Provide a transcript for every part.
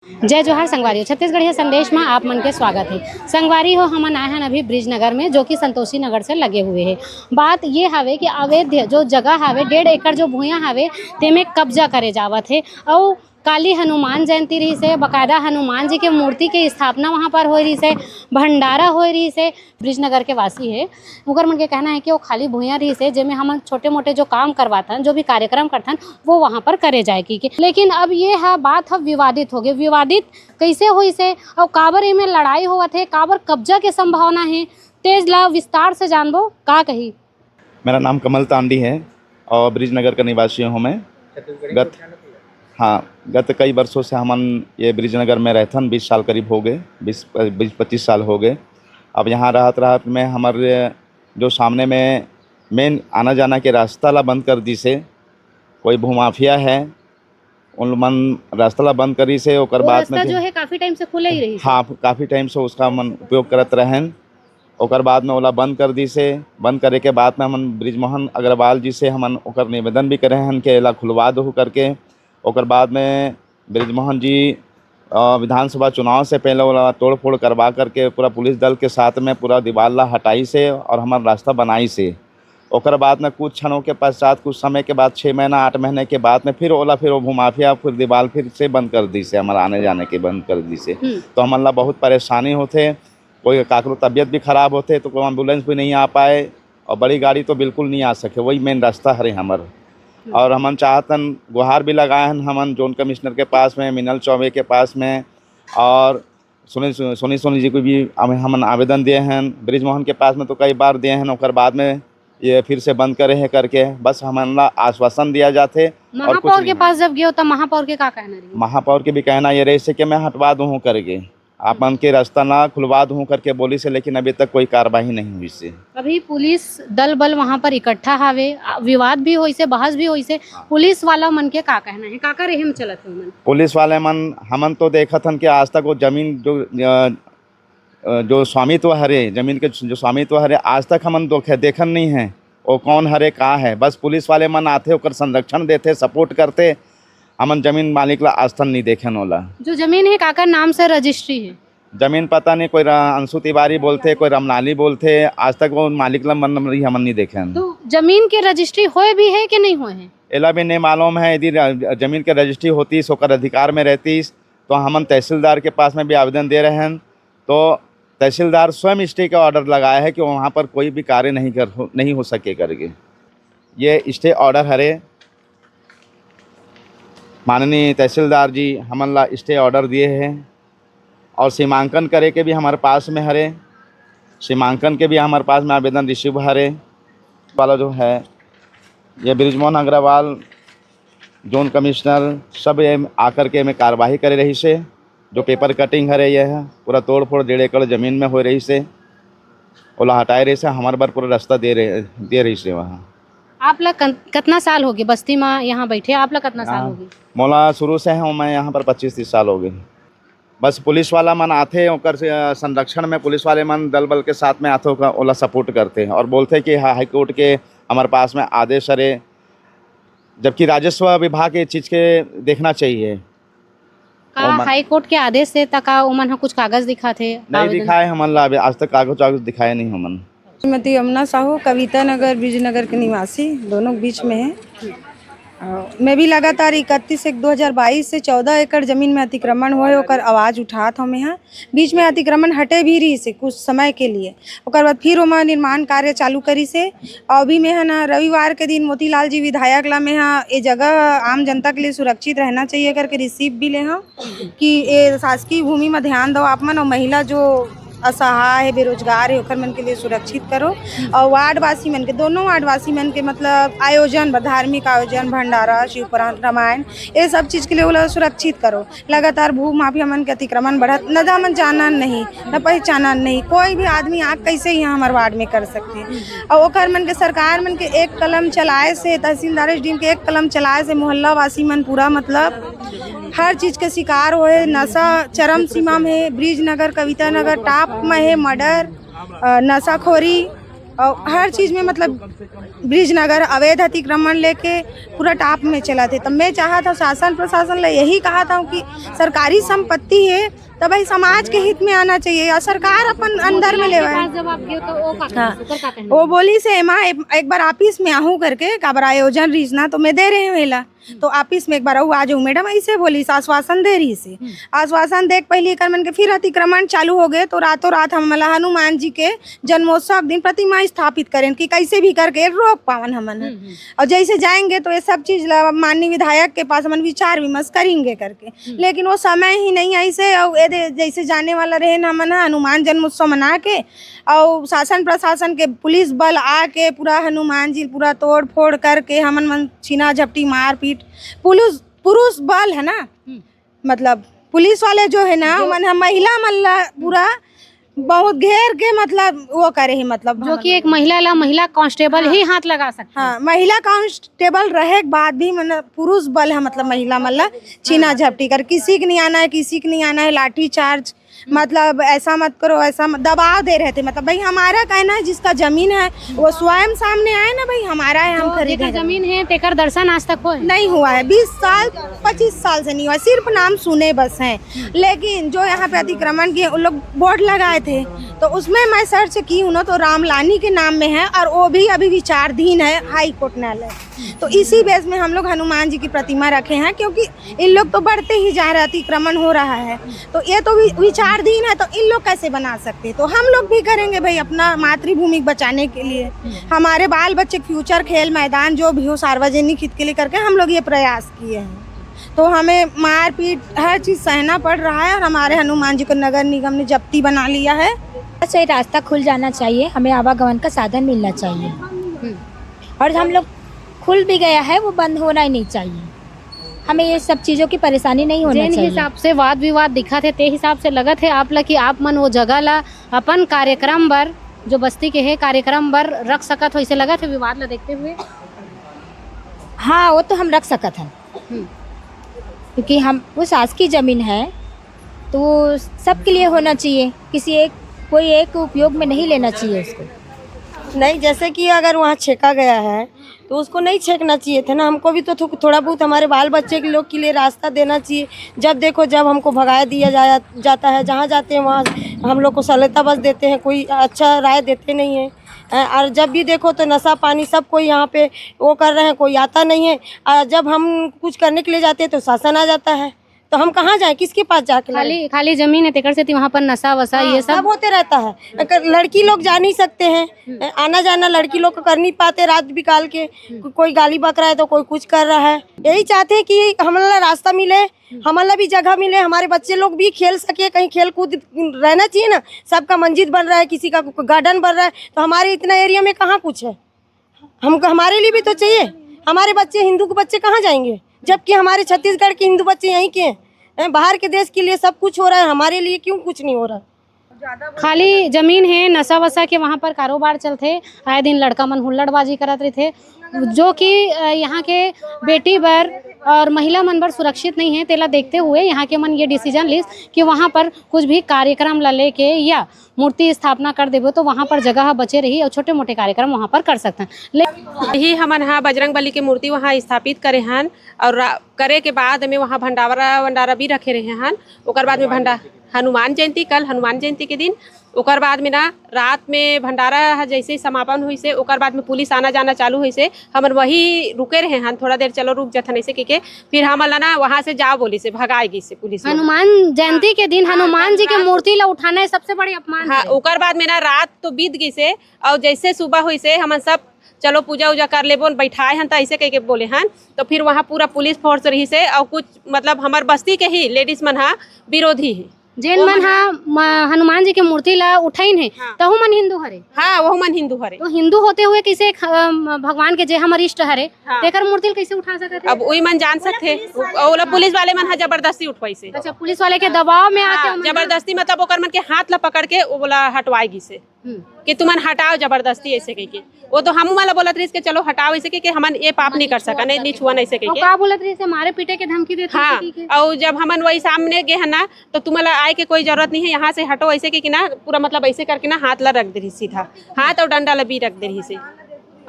जय जोहार संगवारी हो छत्तीसगढ़ी संदेश में आप मन के स्वागत है। संगवारी हो हमन आए हैं अभी ब्रिजनगर में, जो कि संतोषी नगर से लगे हुए है। बात ये हवे कि अवैध जो जगह हवे 1.5 एकड़ जो भूया हवे तेमे कब्जा करे जावत है। और काली हनुमान जयंती रही से, बकायदा हनुमान जी के मूर्ति के स्थापना वहाँ पर हो रही से, भंडारा हो रही से। ब्रिजनगर के वासी है, उनकर मन के कहना है कि वो खाली भूया रही से जेमे हम छोटे मोटे जो काम करवाथन, जो भी कार्यक्रम करथन वो वहाँ पर करे जाए की। लेकिन अब ये है बात अब विवादित हो गई। विवादित कैसे हुई से और काबर इनमें लड़ाई होवत है, काबर कब्जा के संभावना है, तेज ला विस्तार से जानबो का कही। मेरा नाम कमल तांडी है और ब्रिजनगर का निवासी हूँ मैं। गत कई वर्षों से हमन ये ब्रिजनगर में रहथन। 20 साल करीब हो गए, 20-25 साल हो गए। अब यहाँ रहत में हमारे जो सामने में मेन आना जाना के रास्ता ला बंद कर दी से। कोई भूमाफिया है, उन मन रास्ता ला बंद करी से। ओकर बाद में जो है काफी टाइम से खुले ही रही। हाँ, काफ़ी टाइम से उसका मन उपयोग करत रहन। ओकर बाद में ओला बंद कर दी से। बंद करे के बाद में हमन ब्रिजमोहन अग्रवाल जी से हमन ओकर निवेदन भी करे हन कि एला खुलवा दो करके। ओकर बाद में ब्रिजमोहन जी विधानसभा चुनाव से पहले वाला तोड़ फोड़ करवा करके पूरा पुलिस दल के साथ में पूरा दीवार ला हटाई से और हमारा रास्ता बनाई से। ओकर बाद में कुछ क्षणों के पश्चात, कुछ समय के बाद, 6 महीना 8 महीने के बाद में फिर वो भूमाफिया फिर दीवार फिर से बंद कर दी से, हमारा आने जाने के बंद कर दी से। तो हमारे ला बहुत परेशानी होते। कोई काकरो तबीयत भी खराब होते तो कोई एम्बुलेंस भी नहीं आ पाए और बड़ी गाड़ी तो बिल्कुल नहीं आ सके। वही मेन रास्ता हरे हमार। और हमन चाहतन गुहार भी लगाए हैं हमन जोन कमिश्नर के पास में, मिनल चौबे के पास में, और सोनी जी को भी हमन आवेदन दिए हैं। ब्रिजमोहन के पास में तो कई बार दिए हैं। ओकर बाद में ये फिर से बंद करे है करके बस हमन ला आश्वासन दिया जाते। महापौर के पास जब गयो तो महापौर के का कहना रही? महापौर के भी कहना ये रही से कि मैं हटवा दूँ करके, आप मन के रास्ता ना खुलवा दूँ करके बोली से, लेकिन अभी तक कोई कार्रवाई नहीं हुई से। अभी पुलिस दल बल वहाँ पर इकट्ठा हावे, विवाद भी होई से, बहस भी होई से। पुलिस वाला मन के का कहना है, का रेहम चलत है मन? पुलिस वाले मन हमन तो देखत हन कि आज तक वो जमीन जो स्वामित्व हरे, जमीन के जो स्वामित्व हरे, आज तक हमन देखन नहीं है वो कौन हरे का है। बस पुलिस वाले मन आते ओकर संरक्षण देते, सपोर्ट करते। हमन जमीन मालिक ला आज तक नहीं देखे होला। जो जमीन है काका नाम से रजिस्ट्री है? जमीन पता नहीं, कोई अंशु तिवारी बोलते, कोई रमनाली बोलते। आज तक वो मालिक ला हमन नहीं देखे। तो जमीन के रजिस्ट्री होए भी है कि नहीं हुए हैं? एला भी नहीं मालूम है। यदि जमीन के रजिस्ट्री होती ओकर अधिकार में रहती तो हमन तहसीलदार के पास में भी आवेदन दे रहे हैं। तो तहसीलदार स्वयं स्टे का ऑर्डर लगाया है कि वहाँ पर कोई भी कार्य नहीं हो सके करके। ये स्टे ऑर्डर हरे। माननीय तहसीलदार जी हमन ला स्टे ऑर्डर दिए हैं और सीमांकन करे के भी हमारे पास में हरे। सीमांकन के भी हमारे पास में आवेदन रिसीव हरे वाला जो है। ये ब्रिजमोहन अग्रवाल जोन कमिश्नर सब ये आकर के में कार्रवाई करे रही से। जो पेपर कटिंग हरे ये है पूरा तोड़ फोड़ 1.5 एकड़ ज़मीन में हो रही से, ओला हटाए रही से। हमारे बार पूरा रास्ता दे रही से वहाँ। आप लोग कितना साल हो गए बस्ती में यहाँ बैठे? आप लोग कितना साल हो गए? मोला शुरू से हूँ मैं यहाँ पर 25-30 साल हो गए। बस पुलिस वाला मन आते ओकर संरक्षण में, पुलिस वाले मन दल बल के साथ में आते ओला सपोर्ट करते और बोलते कि हाई कोर्ट के हमारे पास में आदेश हरे, जबकि राजस्व विभाग ये चीज़ के देखना चाहिए। हाई कोर्ट के आदेश से तक उमन कुछ कागज दिखाते? नहीं दिखाए हमन ला, आज तक कागज दिखाए नहीं हमन। श्रीमती यमुना साहू, कविता नगर ब्रिजनगर के निवासी, दोनों बीच में है। मैं भी लगातार 31/1/2022 से 14 एकड़ जमीन में अतिक्रमण हुए ओकर आवाज़ उठात हमें यहाँ। बीच में अतिक्रमण हटे भी रही से कुछ समय के लिए। ओकर बाद फिर ओमा निर्माण कार्य चालू करी से। और भी में है ना रविवार के दिन मोतीलाल जी विधायक ला में यहाँ ये जगह आम जनता के लिए सुरक्षित रहना चाहिए करके रिसीव भी ले हाँ कि ये शासकीय भूमि में ध्यान दो आप मन, और महिला जो असहाय है, बेरोजगार है, ओकर मन के लिए सुरक्षित करो। और वार्डवासी मन के, दोनों वार्डवासी मन के मतलब आयोजन, धार्मिक आयोजन, भंडारा, शिव पुराण, रामायण, ये सब चीज़ के लिए वो सुरक्षित करो। लगातार भू माफिया मन के अतिक्रमण बढ़त, न दामन जाना नहीं, न पहचाना नहीं। कोई भी आदमी आग कैसे यहाँ हमारे वार्ड में कर सकते हैं। और ओकर मन के सरकार मन के एक कलम चलाए से, तहसीलदार टीम के एक कलम चलाए से मोहल्ला वासी मन पूरा मतलब हर चीज़ के शिकार होए। नशा चरम सीमा में है। ब्रिजनगर, कविता नगर टॉप में है। मर्डर, नशाखोरी, और हर चीज़ में मतलब ब्रिज नगर अवैध अतिक्रमण लेके पूरा टॉप में चला थे। तब मैं चाहा था शासन प्रशासन ने यही कहा था कि सरकारी संपत्ति है तो भाई समाज के हित में आना चाहिए और सरकार अपन अंदर में ले जब आप गए तो वो का वो बोली से माँ एक बार ऑफिस में आहूँ करके काबर आयोजन रीजना तो मैं दे रहे हैं वेला तो ऑफिस में एक बार आ जाऊँ मैडम ऐसे बोली आश्वासन दे रही से आश्वासन देख पहले कर मन के फिर अतिक्रमण चालू हो गए तो रातों रात हम हनुमान जी के जन्मोत्सव दिन प्रतिमा स्थापित करें कि कैसे भी करके रोक पावन हमन और जैसे जाएंगे तो ये सब चीज माननीय विधायक के पास हम विचार विमर्श करेंगे करके लेकिन वो समय ही नहीं ऐसे और जैसे जाने वाला रहे हमन हनुमान जन्मोत्सव मना के और शासन प्रशासन के पुलिस बल आके पूरा हनुमान जी पूरा तोड़ फोड़ करके हमन मन छीना झपटी मारपीट पुरुष बल है ना मतलब पुलिस वाले जो है ना मन महिला मल्ला पूरा बहुत घेर के मतलब वो करे है मतलब जो कि एक महिला कांस्टेबल ही हाथ लगा सकते हाँ महिला कांस्टेबल रहे के बाद भी मतलब पुरुष बल है मतलब महिला मल्ला छीना झपटी कर किसी के नहीं आना है किसी के नहीं आना है लाठी चार्ज मतलब ऐसा मत करो ऐसा दबाव दे रहे थे मतलब भाई हमारा कहना है जिसका जमीन है वो स्वयं सामने आए ना भाई हमारा है हम खरीदे जमीन है तेकर दर्शन आज तक नहीं हुआ है 20 साल 25 साल से नहीं हुआ सिर्फ नाम सुने बस हैं लेकिन जो यहाँ पे अतिक्रमण किए उन लोग बोर्ड लगाए थे तो उसमें मैं सर्च की हूँ तो रामलानी के नाम में है और वो भी अभी विचाराधीन है हाई कोर्ट न्यायालय तो इसी बेस में हम लोग हनुमान जी की प्रतिमा रखे हैं क्योंकि इन लोग तो बढ़ते ही जा रहे अतिक्रमण हो रहा है तो ये तो विचाराधीन है तो इन लोग कैसे बना सकते तो हम लोग भी करेंगे भाई अपना मातृभूमि बचाने के लिए हमारे बाल बच्चे फ्यूचर खेल मैदान जो भी हो सार्वजनिक हित के लिए करके हम लोग ये प्रयास किए हैं तो हमें मारपीट हर चीज़ सहना पड़ रहा है और हमारे हनुमान जी को नगर निगम ने जब्ती बना लिया है। अच्छा रास्ता खुल जाना चाहिए हमें आवागमन का साधन मिलना चाहिए और हम लोग खुल भी गया है वो बंद होना ही नहीं चाहिए हमें ये सब चीज़ों की परेशानी नहीं होना चाहिए। हिसाब से वाद विवाद दिखा थे ते हिसाब से लगत है आप लगी आप मन वो जगह ला अपन कार्यक्रम बर जो बस्ती के है कार्यक्रम बर रख सकत हो इसे लगा थे विवाद ला देखते हुए। हाँ वो तो हम रख सकत हैं क्योंकि हम वो शासकीय ज़मीन है तो वो सबके लिए होना चाहिए कोई एक उपयोग में नहीं लेना चाहिए उसको। नहीं जैसे कि अगर वहाँ छेका गया है तो उसको नहीं छेकना चाहिए था ना हमको भी तो थोड़ा बहुत हमारे बाल बच्चे के लोग के लिए रास्ता देना चाहिए। जब देखो जब हमको भगा दिया जाता है जहाँ जाते हैं वहाँ हम लोग को सहायता बस देते हैं कोई अच्छा राय देते नहीं है और जब भी देखो तो नशा पानी सब कोई यहाँ पे वो कर रहे हैं कोई आता नहीं है और जब हम कुछ करने के लिए जाते हैं तो शासन आ जाता है तो हम कहाँ जाएं किसके पास जाके खाली जमीन है तेकर से वहाँ पर नशा वसा ये सब होते रहता है। लड़की लोग जा नहीं सकते हैं आना जाना लड़की लोग को कर नहीं पाते रात बिकाल के कोई गाली बक रहा है तो कोई कुछ कर रहा है। यही चाहते हैं कि हमारा रास्ता मिले हमारा भी जगह मिले हमारे बच्चे लोग भी खेल सके कहीं खेल कूद रहना चाहिए ना। सबका मंजिल बन रहा है किसी का गार्डन बन रहा है तो हमारे इतना एरिया में कहाँ कुछ है हमको हमारे लिए भी तो चाहिए। हमारे बच्चे हिंदू के बच्चे कहाँ जाएंगे जबकि हमारे छत्तीसगढ़ के हिंदू बच्चे यहीं के हैं। बाहर के देश के लिए सब कुछ हो रहा है हमारे लिए क्यों कुछ नहीं हो रहा। खाली जमीन है नशा वसा के वहाँ पर कारोबार चलते आए दिन लड़का मन हुल्लड़बाजी करत रहे थे जो कि यहाँ के बेटी बर और महिला मन बर सुरक्षित नहीं है तेला देखते हुए यहाँ के मन ये डिसीजन ली कि वहाँ पर कुछ भी कार्यक्रम ला लेके या मूर्ति स्थापना कर देबो तो वहाँ पर जगह बचे रही और छोटे मोटे कार्यक्रम वहाँ पर कर सकते हैं। यही हमन हाँ बजरंग बली के मूर्ति वहाँ स्थापित करे हन और करे के बाद में वहाँ भंडारा भी रखे रहे हन। ओकर बाद में हनुमान जयंती कल हनुमान जयंती के दिन ओकर बाद में ना रात में भंडारा जैसे समापन हुई से ओकर बाद में पुलिस आना जाना चालू हुई से हमन वही रुके रहे हन थोड़ा देर चलो रुक जथन ऐसे के फिर हमन ना वहाँ से जाओ बोली से भगाएगी से पुलिस। हनुमान जयंती के दिन हनुमान जी के मूर्ति ला उठाना है सबसे बड़ी अपमान। हाँ ओकर बाद में ना रात तो बीत गई से और जैसे सुबह हुई से हमन सब चलो पूजा उजा कर लेबो बैठाए हन तो ऐसे कह के बोले हन तो फिर वहाँ पूरा पुलिस फोर्स रही से और कुछ मतलब हमार बस्ती के ही लेडीज मन हा विरोधी है जैन मन हाँ हनुमान जी के मूर्ति ला उठाइन है हाँ। तहु मन हिंदू हरे हाँ वह मन हिंदू हरे तो हिंदू होते हुए कैसे भगवान के जे हमर इष्ट हरे हाँ। तेकर मूर्ति कैसे उठा सकते अब वही मन जान सकते और पुलिस वाले मन जबरदस्ती उठवाई से। अच्छा पुलिस वाले के दबाव में आके जबरदस्ती मतलब ओकर मन के हाथ ला पकड़ के वो बोला हटवाएगी से। कि तुमन हटाओ जबरदस्ती ऐसे कह के। वो तो हम वाला बोलत रही कि चलो हटाओ ऐसे कह के हमन ये पाप नहीं कर सका नहीं छुआ नहीं ऐसे कह और के। का बोलत रही से मारे पीटे के धमकी देते हाँ, और जब हमन वही सामने गए हैं ना तो तुम्हारा आए के कोई जरूरत नहीं है, यहाँ से हटो ऐसे कि ना पूरा मतलब ऐसे करके ना हाथ ला रख दे रही सीधा, हाथ और डंडा ला भी रख दे रही से।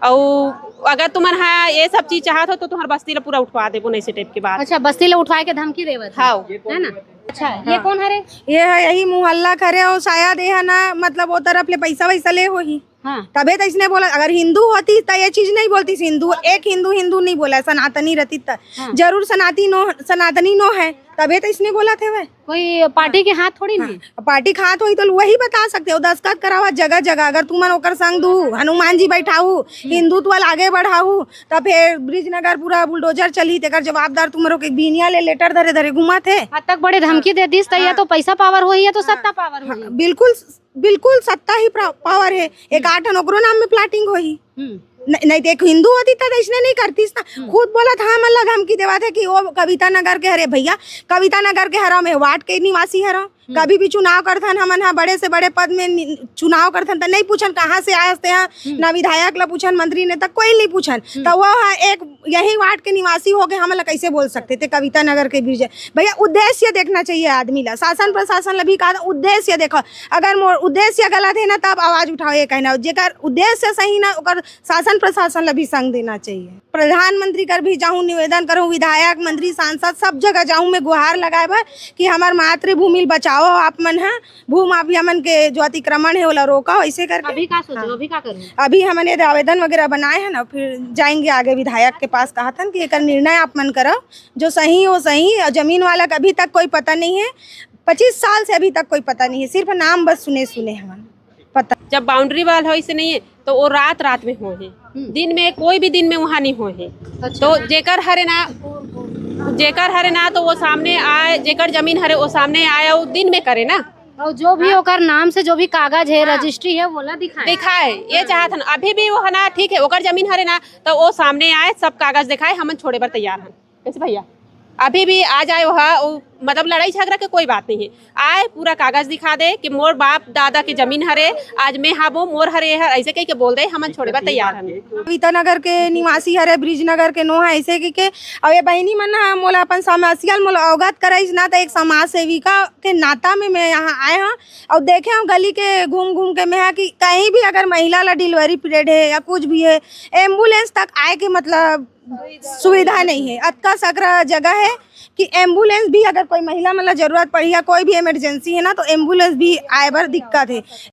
और अगर तुम्हारा हाँ ये सब चीज चाहत हो तो तुम्हारा बस्ती ला पूरा उठवा दे ऐसे टाइप के बात। अच्छा, बस्ती ले उठवा के धमकी देवत हाँ है ना। अच्छा, ये कौन हरे? ये है यही मोहल्ला करे और शायद ये है ना मतलब वो तरफ ले पैसा वैसा ले हो ही हाँ, तबे तो इसने बोला। अगर हिंदू होती तो ये चीज नहीं बोलती। हिंदू एक हिंदू नहीं बोला, सनातनी रहती तो जरूर सनातनी नो है तबे तो इसने बोला थे। वह कोई पार्टी के हाथ थोड़ी नहीं। पार्टी खात हुई तो वही बता सकते हो, दस्खत करावा जगह जगह। अगर तुमन ओकर संग दू हनुमान जी बैठाऊ हिंदुत्व आगे बढ़ाऊ तब फिर ब्रिजनगर पूरा बुलडोजर चली तेकर जवाबदार तुम्हारो के बीनिया ले लेटर धरे धरे घुमा थे। हद तक बड़े धमकी दे दिस तो या तो पैसा पावर हो या तो सत्ता पावर हो। बिल्कुल बिल्कुल सत्ता ही पावर है। एक 8 ओकरो नाम में प्लाटिंग होई नहीं तो एक हिंदू होती तो इसने नहीं करती ना। खुद बोला था मतलब धमकी देवा थे कि वो कविता नगर के हरे भैया, कविता नगर के हरा में वार्ड के निवासी हरा। कभी भी चुनाव करथन हमन हाँ बड़े से बड़े पद में चुनाव करथन तो नहीं पूछन कहाँ से आए थे ना विधायक ला पूछन मंत्री ने तक कोई नहीं पूछन। तो वो हाँ एक यही वार्ड के निवासी हो गए, हम ला कैसे बोल सकते थे कविता नगर के बीच। भैया उद्देश्य देखना चाहिए आदमी ला, शासन प्रशासन ला भी कहा उद्देश्य देखो। अगर मोर उद्देश्य गलत है ना तब आवाज उठाओ, ये कहना जेकर उद्देश्य सही ना ओकर शासन प्रशासन ला भी संग देना चाहिए। प्रधानमंत्री कर भी जाऊँ निवेदन करूँ, विधायक मंत्री सांसद सब जगह जाऊँ मैं गुहार लगाए कि हमार मातृभूमि बचाओ आप मन है, भू माफिया मन के जो अतिक्रमण है वो रोका ऐसे करके। अभी का सोचो, अभी का करूँ? अभी हमने आवेदन वगैरह बनाए हैं ना, फिर जाएंगे आगे विधायक के पास। कहा था कि एक निर्णय आप मन करो जो सही हो सही। जमीन वाला का अभी तक कोई पता नहीं है, 25 साल से अभी तक कोई पता नहीं है, सिर्फ नाम बस सुने हमारे पता। जब बाउंड्री वाल हो ऐसे नहीं है तो वो रात में हो है, दिन में कोई भी दिन में वहाँ नहीं हो है। तो जेकर हरे ना तो वो सामने आए, जेकर जमीन हरे वो सामने आया वो दिन में करे ना। और जो भी ओकर नाम से जो भी कागज है रजिस्ट्री है वो ला दिखाए ये चाहत हन। अभी भी वो है ना ठीक है ओकर जमीन हरे ना तो वो सामने आए सब कागज दिखाए, हमन छोड़े पर तैयार हन। कैसे भैया अभी भी आ जाए वो मतलब लड़ाई झगड़ा के कोई बात नहीं है, आए पूरा कागज दिखा दे कि मोर बाप दादा के जमीन हरे आज मैं हाबो मोर हरे हर ऐसे कह के बोल दे, हमन छोड़े बा तैयार हन। कविता नगर के निवासी हरे, ब्रिज नगर के नो है ऐसे की के। अब ये बहनी मन मोला अपन समस्या मोला अवगत कराइस ना, तो एक समाज सेविका के नाता में मैं यहाँ आए हाँ और देखे हूँ गली के घूम के मैं कि कहीं भी अगर महिला ला डिलीवरी पीरियड है या कुछ भी है एम्बुलेंस तक आए के मतलब सुविधा नहीं है। अतका सकरा जगह है कि एम्बुलेंस भी अगर कोई महिला मतलब जरूरत पड़ी या कोई भी इमरजेंसी है ना तो एम्बुलेंस भी आए बार दिक्कत है।